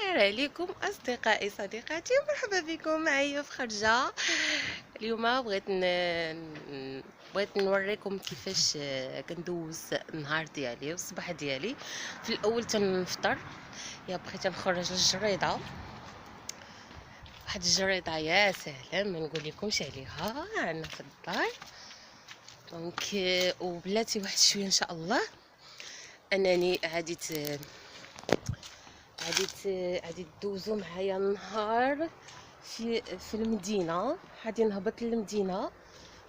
الخير عليكم أصدقائي صديقاتي، مرحبا بكم معايا في خرجة. اليوم بغيت نوريكم كيفاش كندوز النهار ديالي والصباح ديالي. في الاول تنفطر، بغيت نخرج الجريده، واحد الجريده يا سلام ما نقول لكمش عليها، عندنا في الدار دونك. وبلاتي واحد شويه ان شاء الله انني غادي تدوزوا معايا النهار في المدينه. غادي نهبط للمدينه،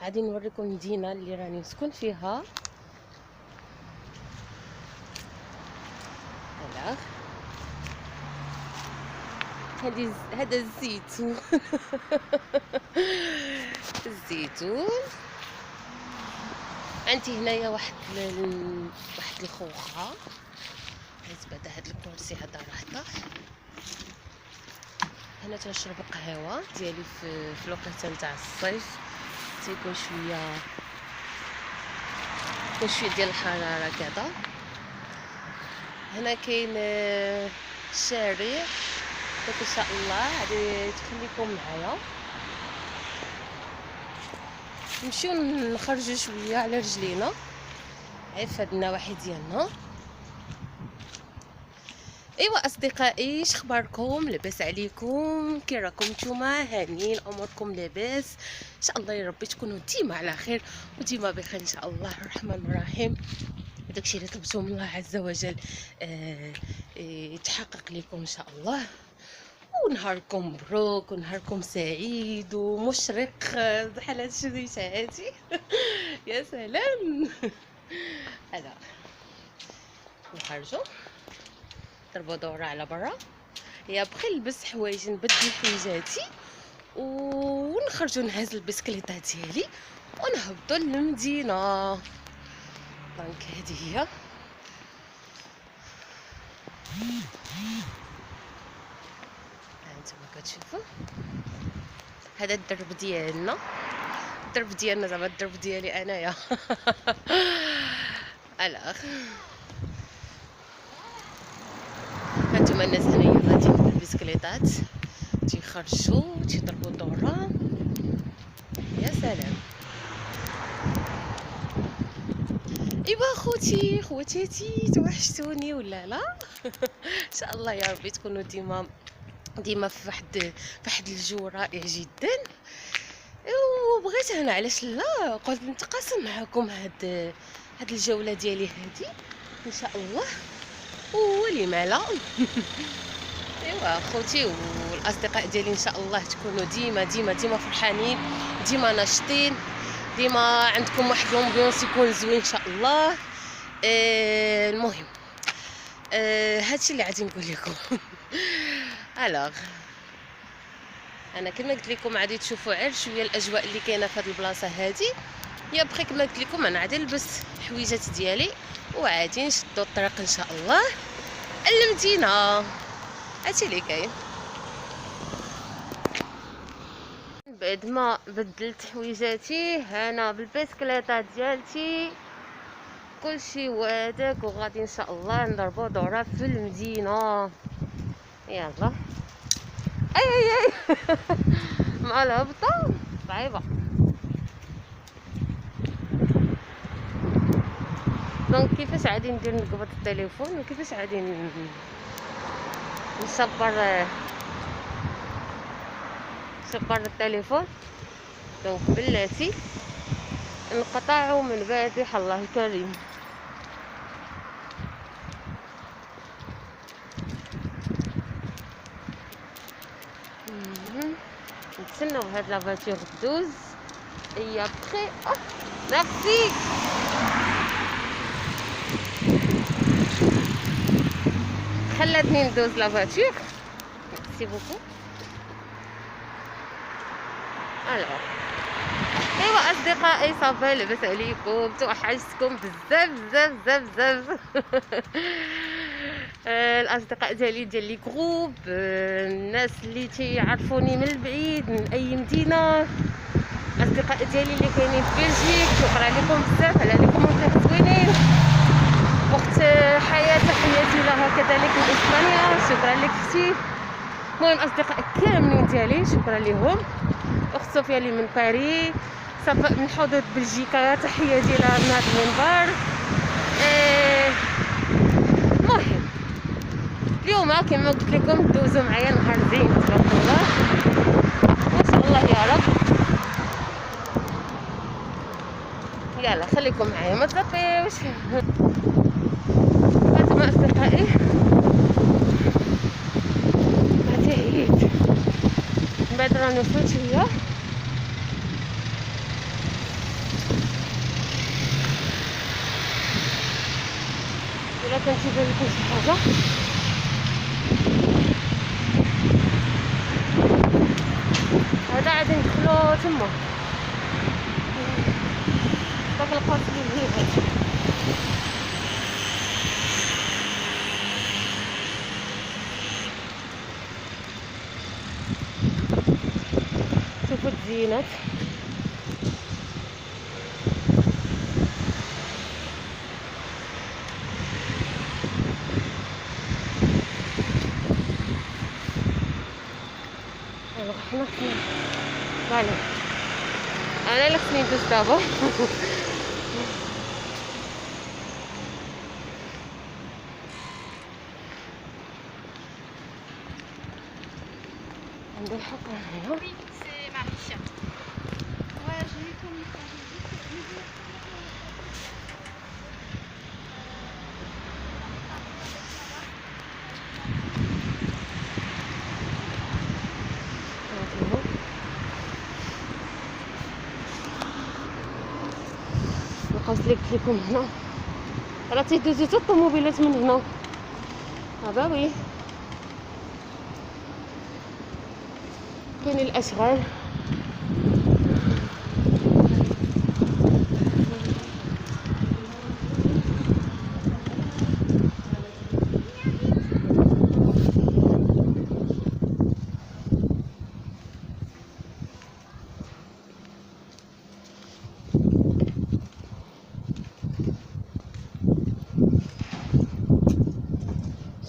غادي نوريكم المدينه اللي راني نسكن فيها. هلا هذا الزيتون الزيتون. عندي هنايا واحد الخوخه، حيت بعدا هاد الكرسي هذا راه طاح. هنا تنشرب القهوه ديالي في الوقيته نتاع الصيف، تيكون شويه ديال الحراره كذا. هنا كاين الشارع، دونك ان شاء الله غادي تخليكم معايا نمشيو نخرجوا شويه على رجلينا في هاد النواحي ديالنا. ايوا اصدقائي، اخباركم؟ لاباس عليكم؟ كي راكم نتوما؟ هانيين؟ اموركم لاباس؟ ان شاء الله يا ربي تكونوا ديما على خير وديما بخير ان شاء الله الرحمن الرحيم. داكشي اللي طلبتو من الله عز وجل يتحقق لكم ان شاء الله، ونهاركم مبروك ونهاركم سعيد ومشرق بحال هادشي اللي هادي يا سلام. هذا نخرجوا ضربوا دوره على برا، بغي نلبس حوايج، نبدل حويجاتي ونخرجوا نهز البسكليطه ديالي ونهبطوا للمدينه. دونك هذه هي هانتوما كتشوفوا، هذا الدرب ديالنا، زعما الدرب ديالي انايا. الاخ هانتوما الناس هنايا غاديين بالبسكليطات تيخرجوا تيضربوا دوره، يا سلام. ايوا خواتاتي توحشتوني ولا لا؟ ان شاء الله يا ربي تكونوا ديما في واحد الجو رائع جدا. وبغيت انا علاش لا قلت نتقاسم معكم هاد الجوله ديالي هادي ان شاء الله، ولي مالا. ايوا خوتي والاصدقاء ديالي ان شاء الله تكونوا ديما فرحانين، ديما ناشطين، ديما عندكم واحد لومبيونس يكون زوين ان شاء الله. المهم هادشي اللي غادي نقول لكم. الوغ انا كما قلت لكم غادي تشوفوا غير شويه الاجواء اللي كاينه في هذه البلاصه هذه. بخي كما قلت لكم انا غادي نلبس حويجات ديالي وغادي نشدوا الطريق ان شاء الله المدينه. هادشي اللي كاين. بعد ما بدلت حويجاتي هنا بالبسكليطه ديالتي كلشي وهداك، وغادي ان شاء الله نضربوا دوره في المدينه. يلا اي مع الهبطه صعيبه. دونك كيفاش غادي ندير نقبض التليفون وكيفاش غادي نصبر التليفون. دونك بلاتي نقطعوا من بعد الله الكريم. نتسناو هاد لافاتور دوز. هي بخي ميرسي. خلاتني ندوز لافاتور، ميرسي بوكو. ايوا اصدقائي صافي لاباس عليكم؟ توحشتكم بزاف. الاصدقاء ديالي ديال لي جروب، الناس اللي تيعرفوني من البعيد من اي مدينه، الاصدقاء ديالي اللي كاينين في بلجيك، شكرا لكم بزاف على لي كومونتير زوينين. اخت حياه تحياتي لها كذلك من اسبانيا، شكرا لك اختي. المهم اصدقاء كاملين ديالي شكرا لهم. اخت صوفيا لي من باريس، صفاء من حدود بلجيكا تحياتي لها من هذا المنبر. المهم اليوم كما قلت لكم دوزوا معايا نهار زين تبارك الله ما شاء الله يا رب. يلا خليكم معايا ما تطفيوش. هانتوما اصدقائي هاتي من بعد راه نفوت شويه ولا كنتيبان لكم شي حاجه. هذا غادي ندخلو تما داك القرص اللي هي هاد. شوفوا الزينات حنا خصنا فوالا انا اللي خصني ندوز دابا. عندي الحقن هنا. القوس اللي قلت لكم هنا راه تيدوزو حتى الطوموبيلات من هنا. هذا وي كاين الاشغال.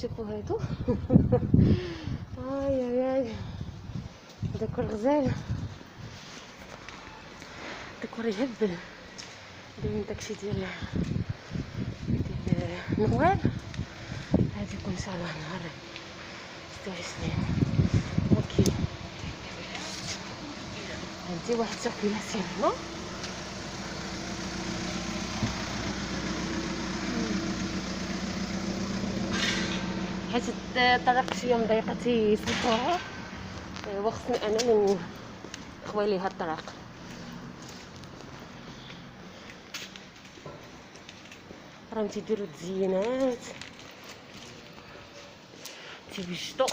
شوفوا هادو. اي داك الغزال داك يهبل دايرين داكشي ديال النوال. هادي يكون ان شاء الله نهار 26. اوكي عندي واحد سيركيلاسيون هنا حيت الطريق شويه مضيقه تيفتحوها وخصني انا اللي نخوي ليها الطريق. راهم تيديروا التزيينات تيبجدوا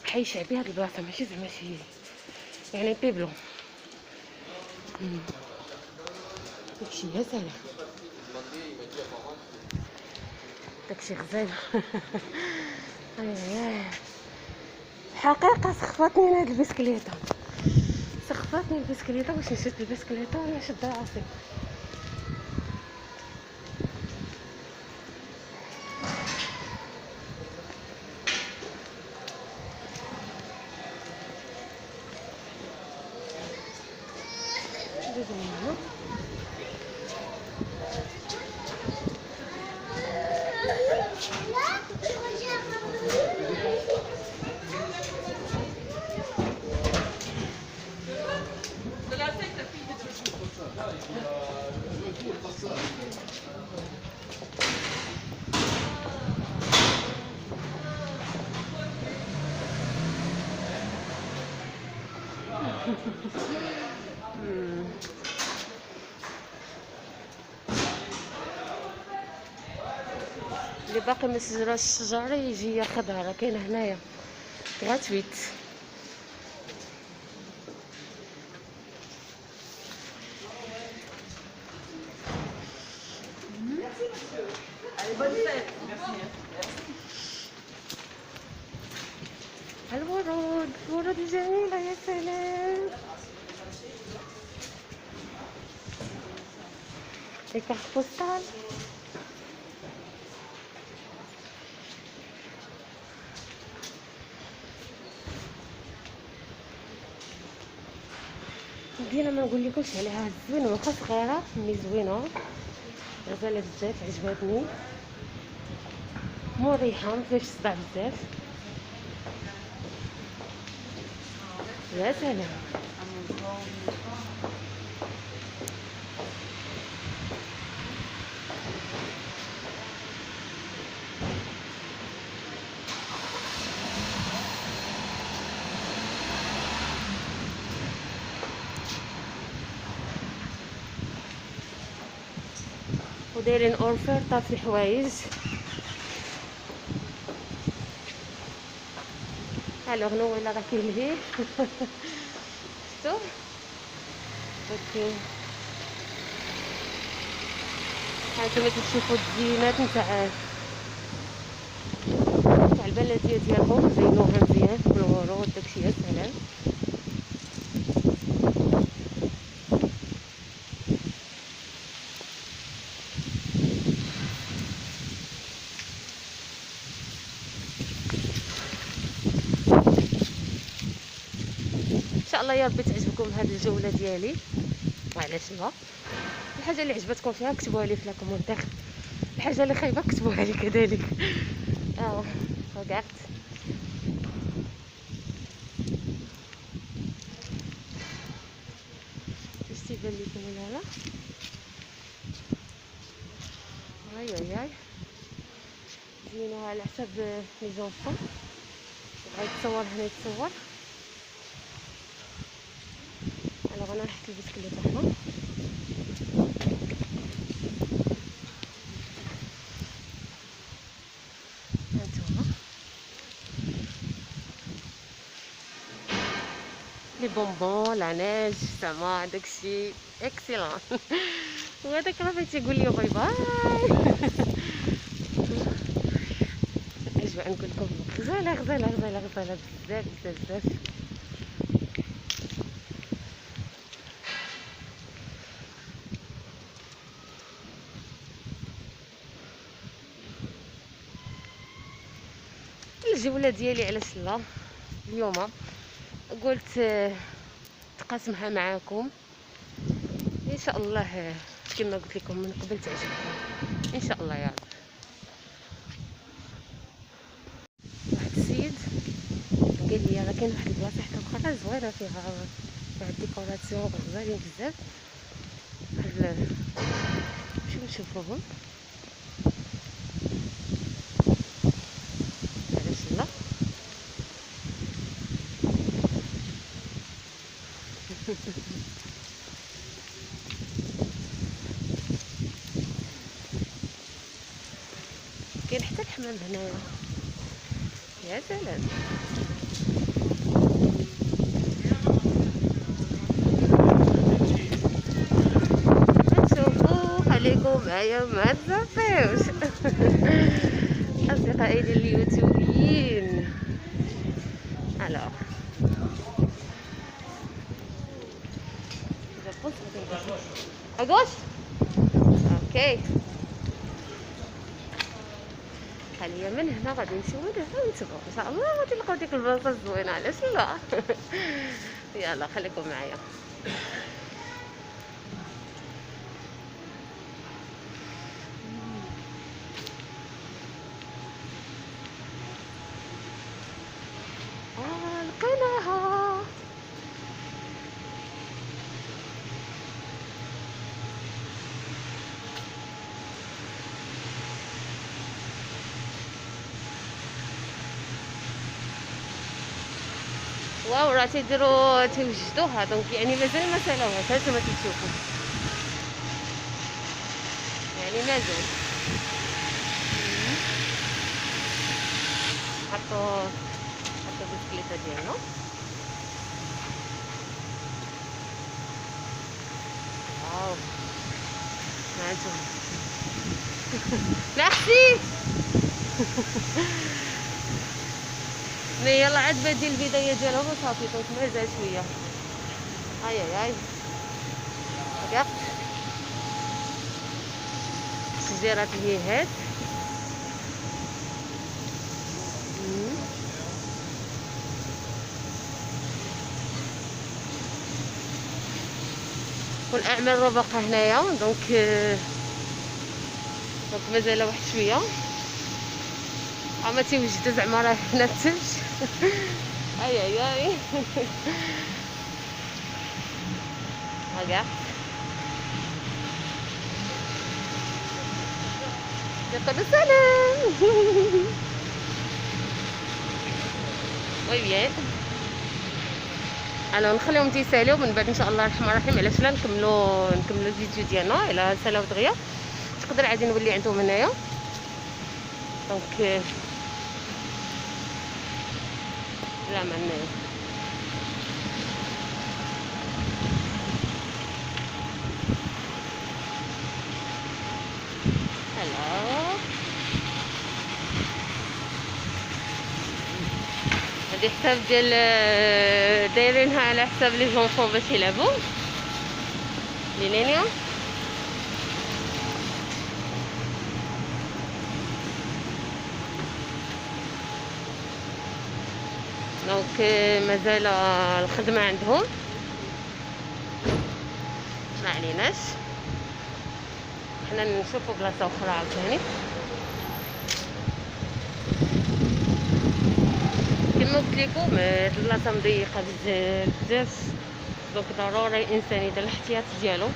حي شعبي هاد البلاصه ماشي زعما شي يعني بيبلو. داكشي يا سلام داكشي غزال. حقيقه سخفتني هاد البسكليته سخفتني البسكليته. واش نشد البسكليته ولا نشد راسي؟ اللي باقي ما سجراش الشجره يجي ياخذها، راه كاينه هنايا غراتويت. الورود ورود جميله يا سلام. لي كارت بوستال. مزيانه، ما نقولكوش عليها زوينه، واخا صغيره مي زوينه، غزاله بزاف عجبتني، مريحه مفيهاش صداع بزاف. يا سلام. ودايرين اورفير طاف الحوايج. الوغ نو ولا راه كيلهي. شفتو؟ اوكي، هانتوما تشوفوا الزينات نتاع البلديه ديالهم، زينوها مزيان بالورود داكشي. يا سلام. ان شاء الله يا ربي تعجبكم هذه الجوله ديالي. وعلاش لا؟ الحاجه اللي عجبتكم فيها كتبوها لي في الكومونتير، الحاجه اللي خايبه كتبوها لي كذلك. رجعت. اش تيبان لكم هنا؟ هاي هاي هاي زينوها على حساب لي زونفون. بغا يتصور هنا يتصور. انا غنروح نحط البسكليت هنا. هانتوما لي بونبون العناج زعما داكشي اكسيلون. وهذاك راه تيقول لي باي باي. اش بغا نقول لكم؟ غزاله غزاله غزاله غزاله بزاف بزاف بزاف. الجوله ديالي علاش لا اليوم قلت تقاسمها معاكم ان شاء الله. كما قلت لكم من قبل تعجبكم ان شاء الله يا رب. واحد السيد قال لي راه كاين واحد البلاصه حتى اخرى زوينه فيها الديكوراسيون غزالين بزاف. شوفوا نشوفوهم. علاش لا؟ كاين حتى الحمام هنايا. يا سلام. شوفوا خليكم معايا ما تزفيوش. اصدقائي ديال اليوتيوبيين. الوغ اغوش. اوكي، حاليا من هنا غادي نمشيو لهنا ونتبعو ان شاء الله غادي نلقاو ديك البلاصه الزوينه. علاش لا؟ يلا خليكم معايا. لقيناها. واو، راه تيديروا تيوجدوها دونك يعني مازال ما سالاوهاش. هانتوما تشوفوا يعني مازال حطوا البسكليته ديالنا. واو هانتوما. ميرسي. مي يلا عاد بادي البدايه ديالهم وصافي دونك مازال شويه. هاي هاي هاي. الجزيرات اللي هي هاد. والاعمال ربقه هنايا دونك مازال واحد شويه ما تيوجد زعما راه هنا الثلج. اي اي اي. ها كاع يعطيك السلام. وي بيان. الو نخليهم تيساليو من بعد ان شاء الله الرحمن الرحيم. علاش لا نكملوا الفيديو ديالنا الى سالاو دغيا تقدر عادي نولي عندهم هنايا دونك لا من هلا. هادي حساب ديال دايرينها على حساب لي جونفون باش يلعبوا لي لينيا. دونك مازال الخدمه عندهم ما عليناش، حنا نشوفوا بلاصه اخرى عاوتاني. كما قلت لكم هاد البلاصه مضيقه بزاف بزاف دونك ضروري الانسان يدير الاحتياط ديالو.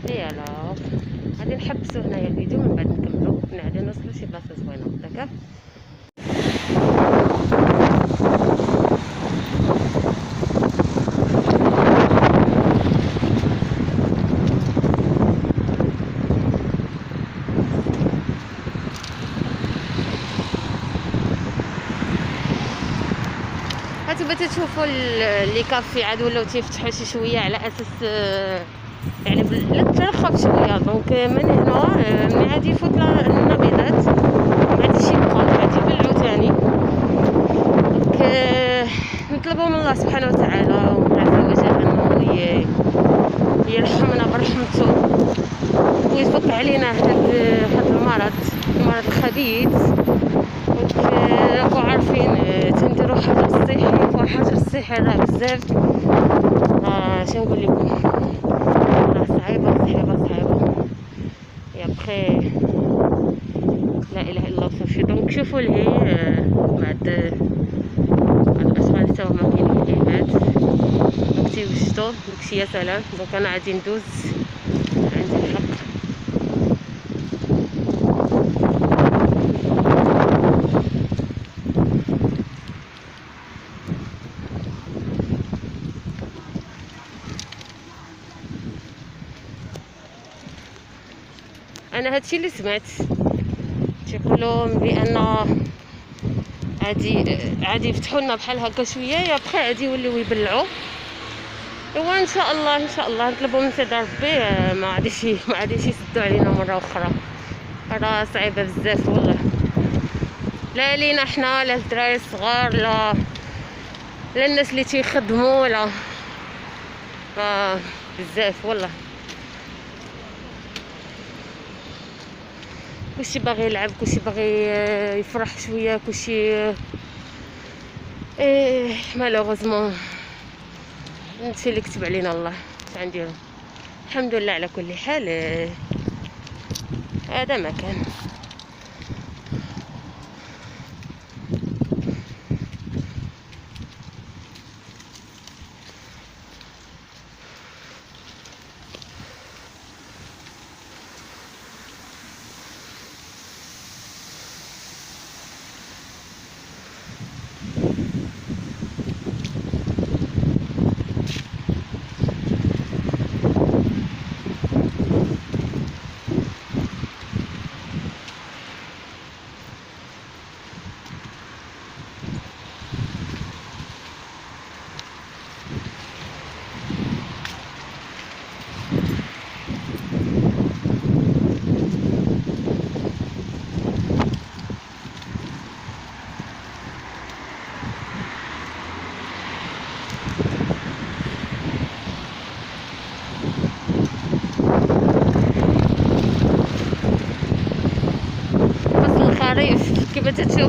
يلا غادي نحبسوا هنايا الفيديو من بعد نكملوا غادي نوصلوا شي بلاصه زوينه داك. هانتوما تشوفوا لي كافي عاد ولاو تيفتحوا شي شويه على اساس يعني ترخب شويه دونك من هنا ملي غادي يفوت النبيضات غادي يبقاو غادي يبلعوا ثاني. دونك نطلبوا من الله سبحانه وتعالى عز وجل انه يرحمنا برحمته ويفك علينا هذا المرض الخبيث. راكو عارفين تنديروا حجر صحي وحجر الصحي راه بزاف شنو نقول لكم راه صعيبه يا بخي لا اله الا الله صافي. دونك شوفوا لهي بعد الاشغال حتى هما كاينين هاد دونك تيوجدوا داكشي يا سلام. دونك انا غادي ندوز عندي الحق. انا هادشي اللي سمعت تيقولوا بان عادي يفتحوا لنا بحال هكا شويه يا بخي عادي يوليو يبلعوا. ايوا ان شاء الله نطلبوا من سيدي ربي ما غاديش يسدوا علينا مره اخرى. راه صعيبه بزاف والله لا لينا حنا لا الدراري الصغار لا الناس اللي تيخدموا لا بزاف والله. كلشي باغي يلعب كلشي باغي يفرح شويه كلشي مالوغوزمون هادشي اللي كتب علينا الله اش غنديرو. الحمد لله على كل حال هذا ما كان.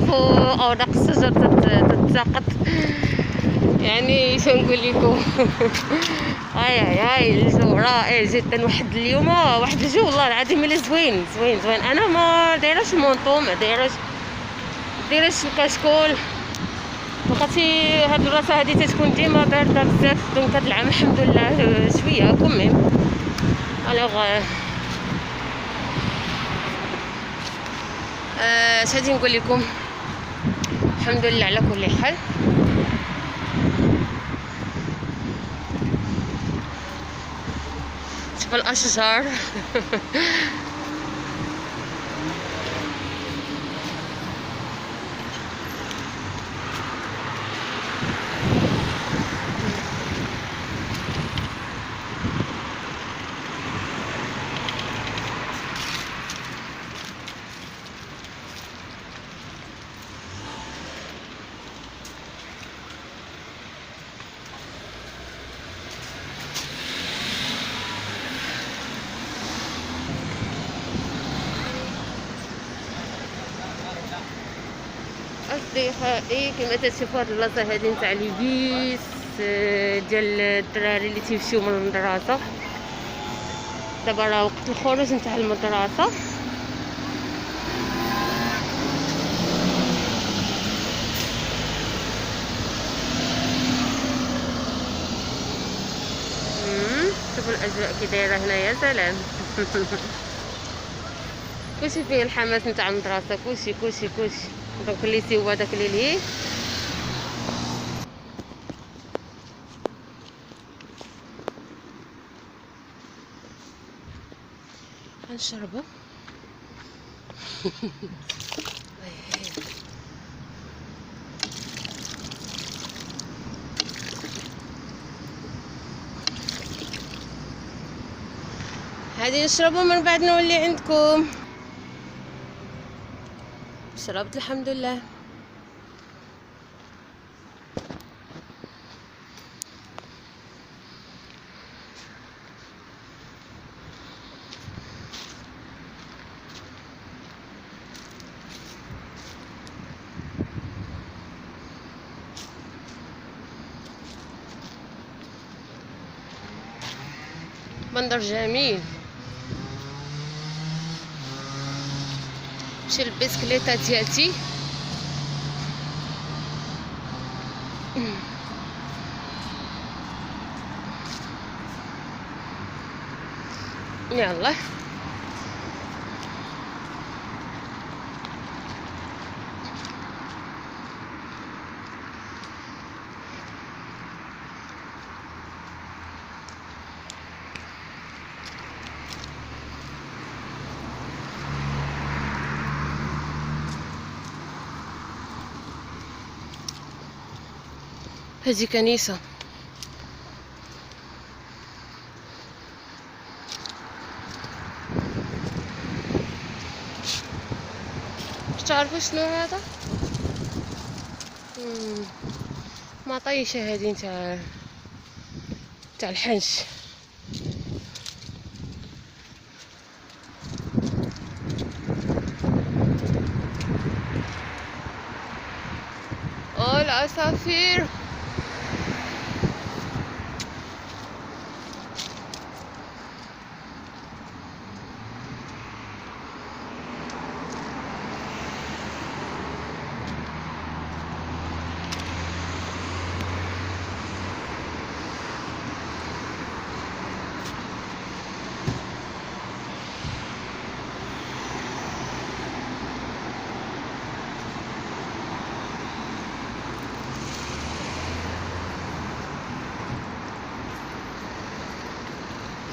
كتشوفوا اوراق الشجر تتساقط. يعني شنقول لكم. هاي الجو رائع جدا. واحد اليوم واحد الجو والله العظيم الا زوين زوين زوين. انا ما دايرهش مونطو، ما دايرهش الكشكول. لقيتي هاد البلاصه هادي تتكون ديما بارده بزاف، دونك هاد العام الحمد لله شويه كوميم. الوغ اش غادي نقول لكم، الحمد لله على كل حال. شوف الاشجار. اصدقائي كما تشوفوا هاد البلاصه هادي نتاع لي بيس ديال الدراري اللي تيمشيو من المدرسه. دابا راه وقت الخروج نتاع المدرسه. شوفوا الاجواء كي دايره هنا، يا سلام. كلشي فيه الحماس نتاع المدرسه، كلشي دونك الليسي هو داك اللي ليه. غنشربو. هادي نشربو من بعد نولي عندكم. شربت الحمد لله. منظر جميل. نمشي للبسكليطه ديالتي. يلا هذه كنيسة. تعرفوا شنو هذا؟ مطيشة هذه تاع الحنش. العصافير.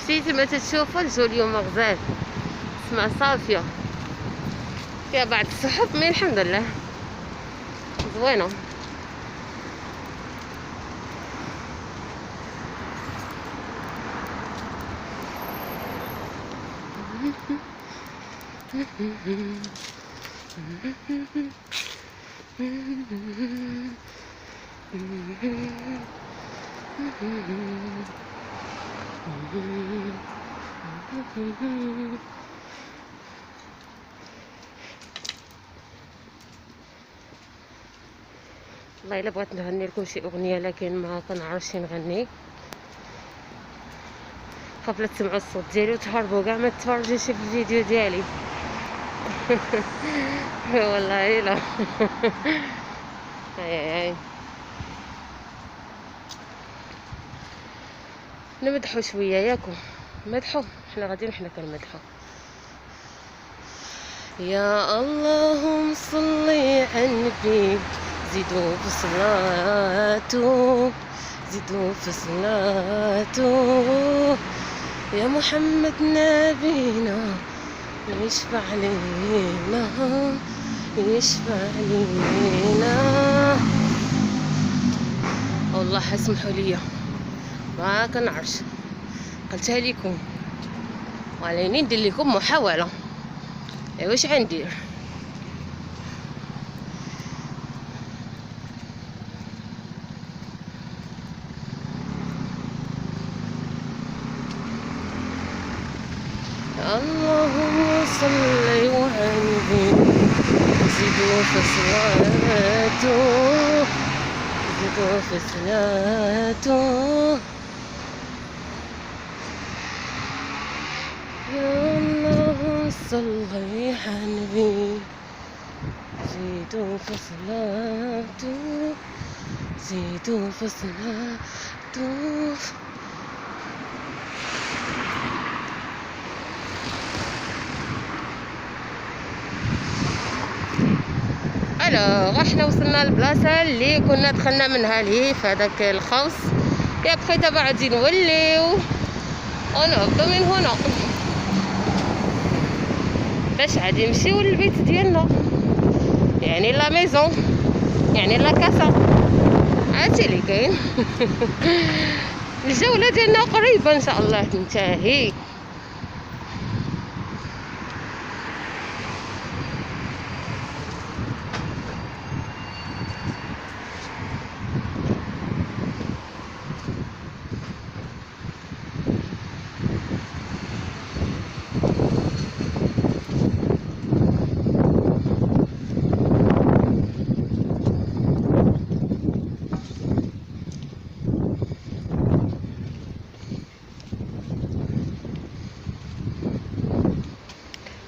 شتي ما تتشوفوا الجو اليوم غزال، السماء صافيه، فيها بعض السحب مي الحمد لله زوينه. والله الا بغيت نغني لكم شي اغنيه لكن ما كنعرفش نغني. خاف لا تسمعوا الصوت ديالي وتهربوا كاع ما تفرجوش في الفيديو ديالي. والله الا. هاي نمدحوا شويه ياكم، مدحوا، حنا غاديين حنا كنمدحوا. يا اللهم صلي على النبي، زيدوا في صلاته، زيدوا في صلاته، يا محمد نبينا يشفع علينا، يشفع علينا. والله اسمحوا لي ما كنعرفش، قلتها لكم وعليني ندير لكم محاوله. ايوا واش غندير؟ اللهم صل وعلم، زيدوا في صلاته، زيدوا في صلاته، يا اللهم صل على النبي، زيدوا في صلاته، زيدوا في صلاته. الوغ احنا وصلنا للبلاصه اللي كنا دخلنا منها لهي في هذاك الخوص. يا بخي دابا غادي نوليو ونهبطو من هنا باش غادي نمشيو للبيت ديالنا، يعني لا ميزون، يعني لا كاسا. عرفتي اللي كاين. الجوله ديالنا قريبه ان شاء الله تنتهي.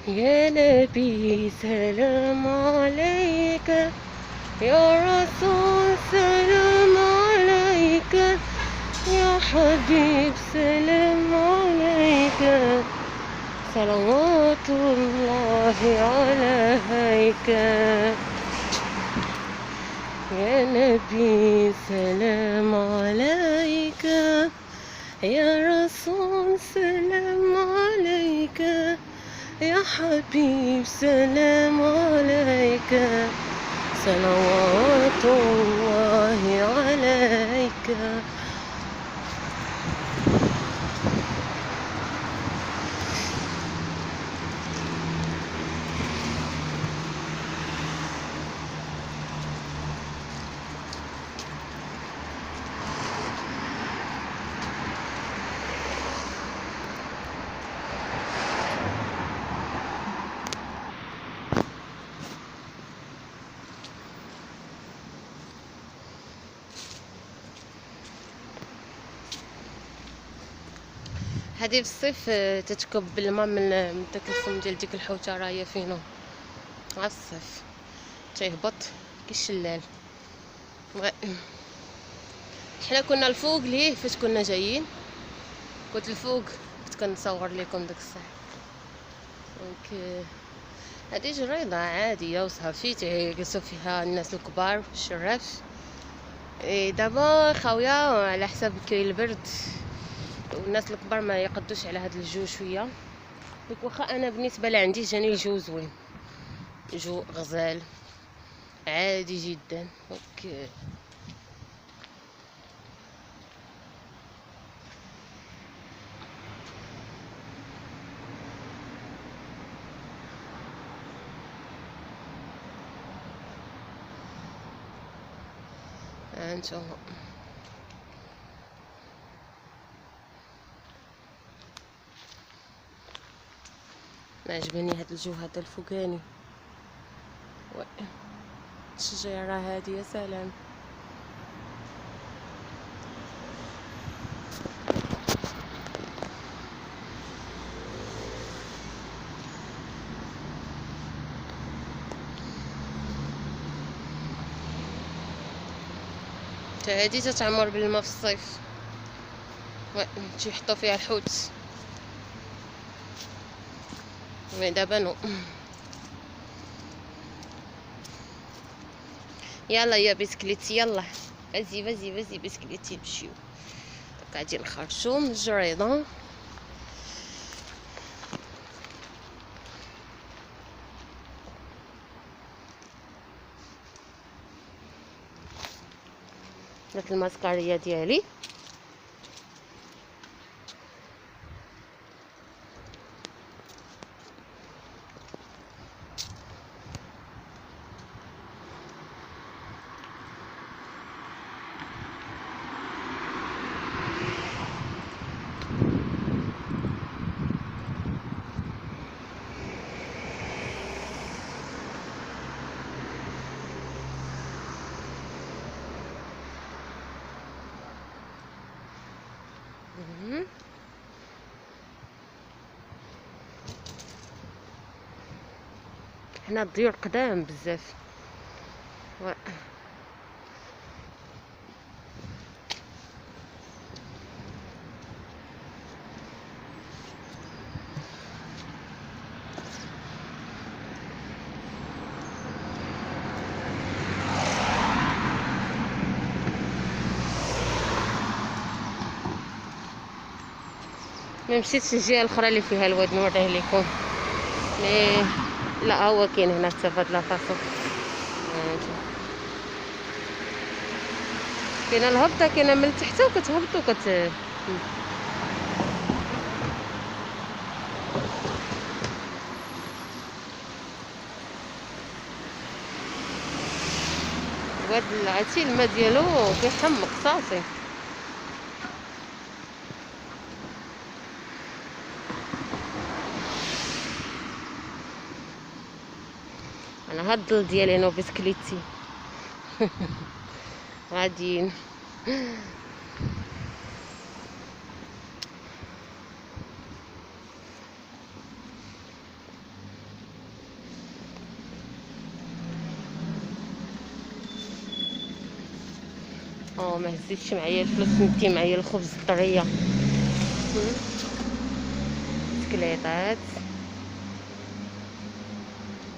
يا نبي سلام عليك، يا رسول سلام عليك، يا حبيب سلام عليك، صلوات الله عليك. يا نبي سلام عليك، يا رسول سلام عليك، يا حبيب سلام عليك، صلوات الله عليك. هذه في الصيف تتكب بالماء من داك الفم ديال ديك الحوته راهي فينو على الصيف تيهبط كيشلال. حنا كنا الفوق ليه فاش كنا جايين، كنت الفوق كنت كنصور لكم داك الصح. دونك هذه جريده عاديه وصافي تيجلسوا فيها الناس الكبار والشراف. دابا خاويه على حساب كاين البرد والناس الكبار ما يقدوش على هذا الجو شويه. ديك واخا انا بالنسبه لي عندي جاني الجو زوين، جو غزال عادي جدا. اوكي انتم عجبني هذا الجو هذا الفوقاني، الشجره هادي يا سلام. هادي تتعمر بالماء في الصيف، تيحطوا فيها الحوت. مي دابا نو. يلا يا بسكليتي، يلا فازي فازي فازي بسكليتي، نمشيو. غادي نخرجو من الجريده. درت الماسكاريا ديالي. هنا الديور قدام بزاف. ما مشيتش الجهه الاخرى اللي فيها الواد نوريه لكم. مي لا هو كاين هنا حتى فهاد لاطاسو. كاينه الهبطه، كاينه من تحت وكتهبط الواد عرفتي الماء ديالو كيحمق صافي. انا هاد الظل ديالي انا وبسكليتي غاديين. ما هزيتش معايا الفلوس، ندي معايا الخبز الطريه. بسكليطات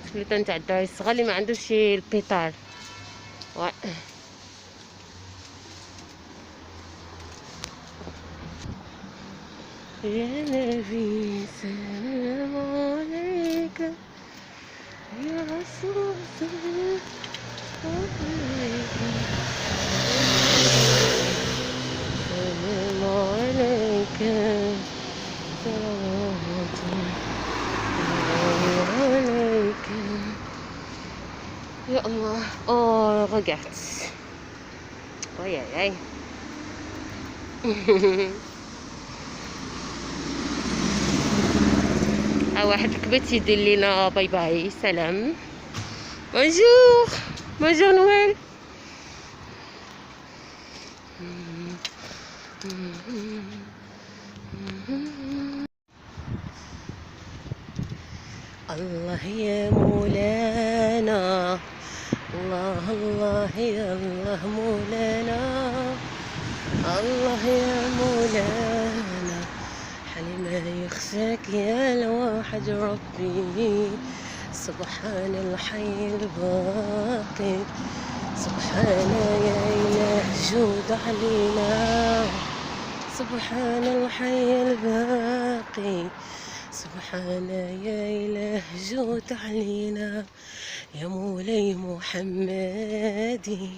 بسكليطه نتاع الدراري الصغار اللي ما عندوش البيطار. يا نبي سلام عليك يا رسول سلام عليك سلام عليك صلوات الله عليك يا الله. رجعت. وياي واحد الكبت يدير لينا باي باي سلام. بونجور بونجور نويل. الله يا مولانا، الله الله يا الله مولانا، الله يا مولانا، حلم يخفاك يا الواحد ربي، سبحان الحي الباقي، سبحان يا إله جود علينا، سبحان الحي الباقي، سبحان يا إله جود علينا، يا مولاي محمدي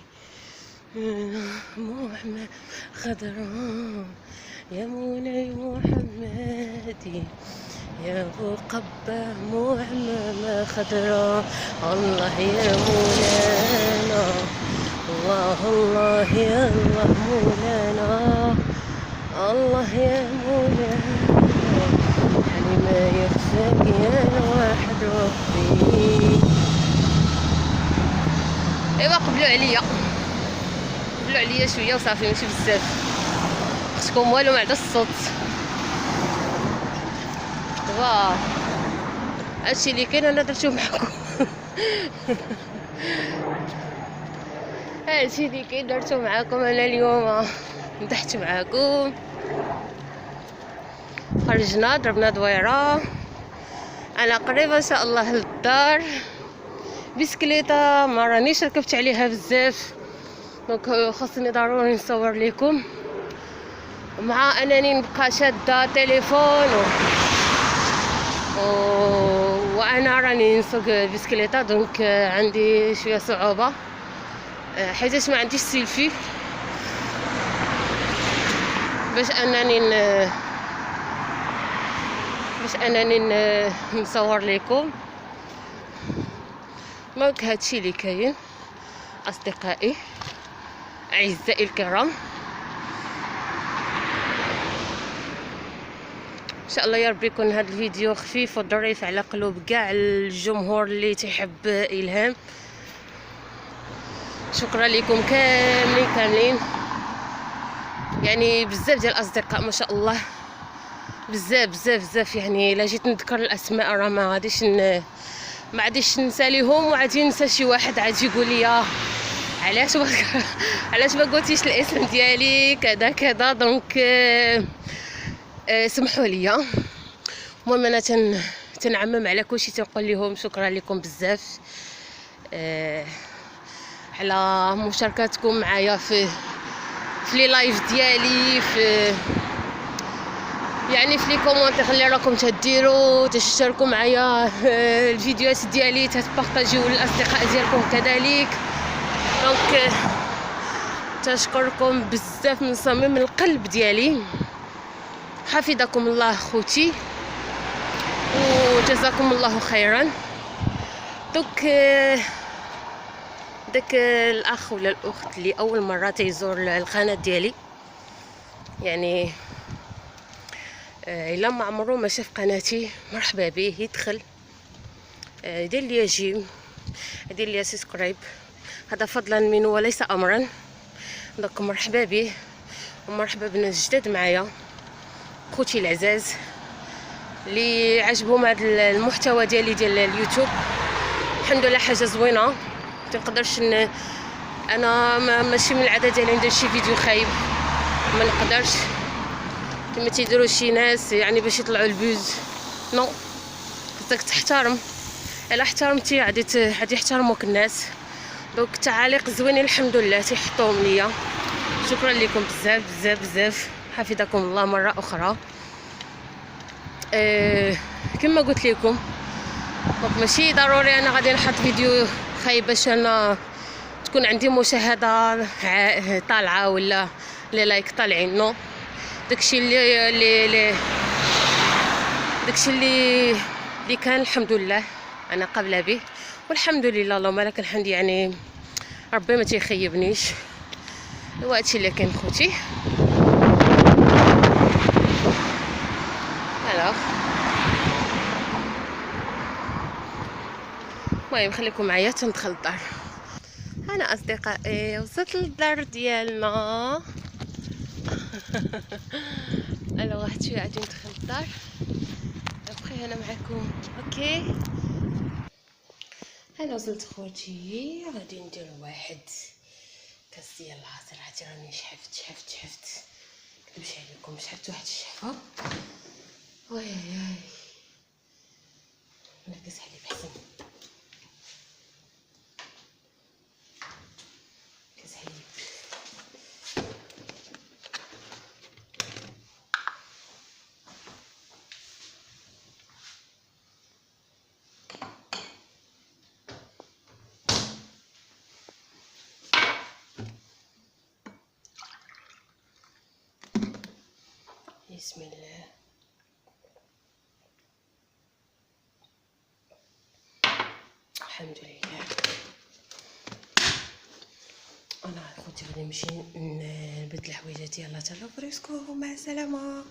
محمد خضراء، يا مولاي محمدي يا ابو قبة معممة خضراء، الله يا مولانا، الله الله يا الله مولانا، الله يا مولانا، حليمة يخفاك يا الواحد ربي. ايوا قبلوا عليا شويه وصافي ماشي بزاف، اختكم والو ما عدا الصوت. دابا هادشي اللي كاين انا درتو معكم. هادشي اللي كاين درتو معاكم انا اليوم. مدحت معاكم، خرجنا ضربنا دويره. انا قريبه ان شاء الله للدار. بسكليته ما رانيش ركبت عليها بزاف، دونك خاصني ضروري نصور لكم، مع انني نبقى شاده تليفون وانا راني نسوق البسكليته، دونك عندي شويه صعوبه حيتاش ما عنديش سيلفي باش انني نصور لكم. دونك هادشي اللي كاين اصدقائي اعزائي الكرام. ان شاء الله يا ربي يكون هذا الفيديو خفيف وظريف على قلوب كاع الجمهور اللي تحب الهام. شكرا لكم كاملين، يعني بزاف ديال الاصدقاء ما شاء الله، بزاف يعني الا جيت نذكر الاسماء راه ما غاديش ننسى ليهم، وعادي ننسى شي واحد عادي يقول لي علاش ما قلتيش الاسم ديالي كذا. دونك سمحوا لي. المهم انا تنعمم على كلشي، تنقول لهم شكرا لكم بزاف على مشاركتكم معايا في لي لايف ديالي، يعني في لي كومونتير اللي راكم تديروا، تشتركوا معايا الفيديوهات ديالي، تبارطاجيو للاصدقاء ديالكم كذلك. دونك تشكركم بزاف من صميم القلب ديالي. حفظكم الله خوتي وجزاكم الله خيرا. داك الاخ ولا الاخت اللي اول مره تيزور القناه ديالي، يعني الا ما عمرو ما شاف قناتي مرحبا به، يدخل يدير لي جيم، يدير لي سبسكرايب، هذا فضلا منه وليس امرا. دونك مرحبا به ومرحبا بالناس جداد معايا، خوتي العزاز اللي عجبهم هذا المحتوى ديالي ديال اليوتيوب. الحمد لله حاجه زوينه، تنقدرش انا ماشي من العاده ديالي ندير شي فيديو خايب، ما نقدرش كما تيديروا شي ناس يعني باش يطلعوا البوز. نو، خصك تحترم، الا احترمتي غادي يحترموك الناس. دونك تعاليق زوينين الحمد لله تيحطوهم ليا، شكرا لكم بزاف. حفظكم الله مره اخرى. كما قلت لكم، دونك ماشي ضروري انا غادي نحط فيديو خايب باش انا تكون عندي مشاهده طالعه ولا لي لايك طالعين. نو، داكشي اللي كان الحمد لله انا قابله به، والحمد لله اللهم لك الحمد. يعني ربي ما تيخيبنيش، هو هادشي اللي كاين خوتي. المهم خليكم معايا تندخل الدار. انا اصدقائي وصلت للدار ديالنا. انا واحد شويه غادي ندخل الدار، ابقي انا معكم. اوكي، انا وصلت خوتي، غادي ندير واحد كاس ديال العصير. عرفتي راني شحفت كنمش عليكم، شحفت واحد الشحفه. وي نركز حليب حسن، كاس حليب. بسم الله. الحمد لله. انا خوتي غادي نمشي نبدل حوايجاتي. يلا تهلاو فريسكو، مع السلامه.